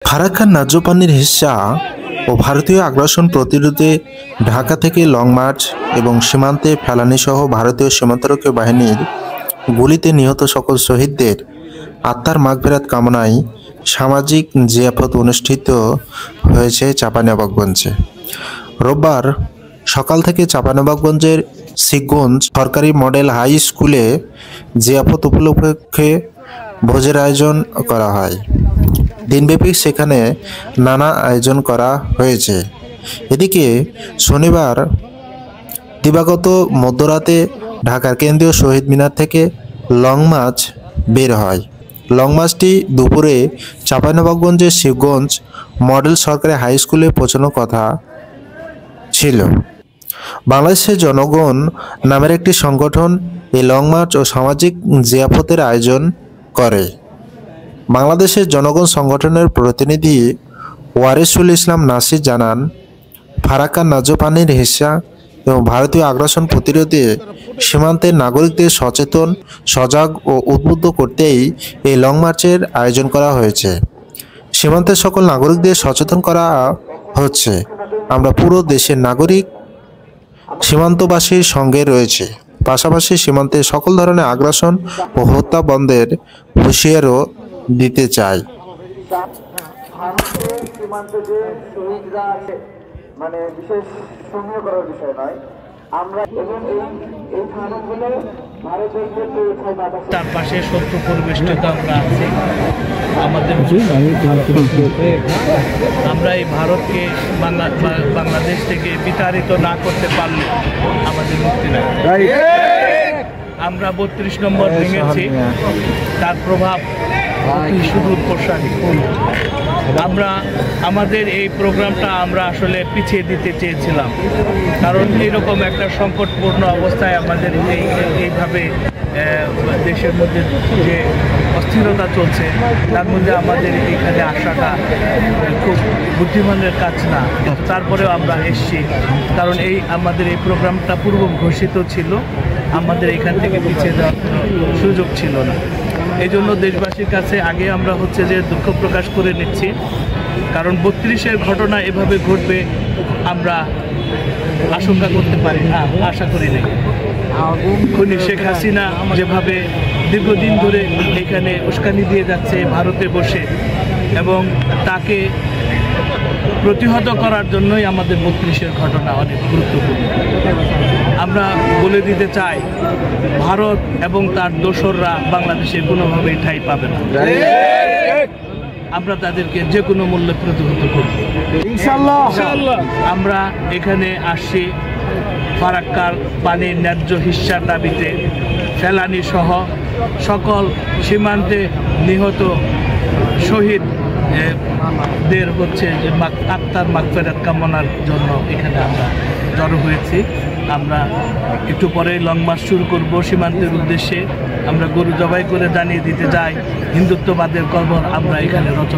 ফারাক্কার ন্যায্য পানির হিস্সা ও ভারতীয় আগ্রাসন প্রতিরোধে ঢাকা থেকে লং মার্চ এবং সীমান্তে ফেলানিসহ ভারতীয় সীমান্তরক্ষী বাহিনীর গুলিতে নিহত সকল শহীদদের আত্মার মাগফিরাত কামনায় সামাজিক জিয়াফত অনুষ্ঠিত হয়েছে চাঁপাইনবাবগঞ্জে। রোববার সকাল থেকে চাঁপাইনবাবগঞ্জের শিখগঞ্জ সরকারি মডেল হাই স্কুলে জিয়াফত উপলক্ষে ভোজের আয়োজন করা হয়। দিনব্যাপী সেখানে নানা আয়োজন করা হয়েছে। এদিকে শনিবার দিবাগত মধ্যরাতে ঢাকার কেন্দ্রীয় শহীদ মিনার থেকে লং মার্চ বের হয়। লং মার্চটি দুপুরে চাঁপাইনবাবগঞ্জের শিখগঞ্জ মডেল সরকারি হাই স্কুলে পৌঁছানোর কথা ছিল। বাংলাদেশের জনগণ নামের একটি সংগঠন এই লং মার্চ ও সামাজিক জিয়াফতের আয়োজন করে। বাংলাদেশের জনগণ সংগঠনের প্রতিনিধি ওয়ারিসুল ইসলাম নাসির জানান, ফারাক্কার ন্যায্য পানির হিস্সা এবং ভারতীয় আগ্রাসন প্রতিরোধে সীমান্তের নাগরিকদের সচেতন, সজাগ ও উদ্বুদ্ধ করতেই এই লং মার্চের আয়োজন করা হয়েছে। সীমান্তের সকল নাগরিকদের সচেতন করা হচ্ছে। আমরা পুরো দেশের নাগরিক সীমান্তবাসীর সঙ্গে রয়েছে। পাশাপাশি সীমান্তে সকল ধরনের আগ্রাসন ও হত্যা বন্ধের হুঁশিয়ারও দিতে চাই। তার পাশে শত্রু পরিবেষ্টিত আমরা আছি। আমরা এই ভারতকে বাংলাদেশ থেকে বিতাড়িত না করতে পারলে আমাদের মুক্তি নাই। আমরা ৩২ নম্বর ভেঙেছি, তার প্রভাব সুদূর প্রসারী। আমরা আমাদের এই প্রোগ্রামটা আমরা আসলে পিছিয়ে দিতে চেয়েছিলাম, কারণ এরকম একটা সংকটপূর্ণ অবস্থায় আমাদের এইভাবে দেশের মধ্যে যে অস্থিরতা চলছে, তার মধ্যে আমাদের এখানে আসাটা খুব বুদ্ধিমানের কাজ না। কিন্তু তারপরেও আমরা এসছি, কারণ আমাদের এই প্রোগ্রামটা পূর্ব ঘোষিত ছিল। আমাদের এখান থেকে পিছিয়ে যাওয়ার কোনো সুযোগ ছিল না। এই জন্য দেশবাসীর কাছে আগে আমরা যে দুঃখ প্রকাশ করে নিচ্ছি, কারণ ৩২-এর ঘটনা এভাবে ঘটবে আমরা আশঙ্কা করতে পারি না, আশা করি নাই। খুনি শেখ হাসিনা যেভাবে দীর্ঘদিন ধরে এখানে উস্কানি দিয়ে যাচ্ছে ভারতে বসে, এবং তাকে প্রতিহত করার জন্যই আমাদের ৩২-এর ঘটনা অনেক গুরুত্বপূর্ণ। আমরা বলে দিতে চাই, ভারত এবং তার দোসররা বাংলাদেশে কোনোভাবেই ঠাঁই পাবে না। আমরা তাদেরকে যে কোনো মূল্যে প্রতিহত করব ইনশাআল্লাহ। আমরা এখানে আসছি ফারাক্কার পানির ন্যায্য হিস্সার দাবিতে, ফেলানি সহ সকল সীমান্তে নিহত শহীদ দের আত্মার মাগফিরাত কামনার জন্য এখানে আমরা জড়ো হয়েছি। আমরা একটু পরে লং মার্চ শুরু করব সীমান্তের উদ্দেশ্যে। আমরা গরু জবাই করে জানিয়ে দিতে চাই, হিন্দুত্ববাদের কবর আমরা এখানে রচনা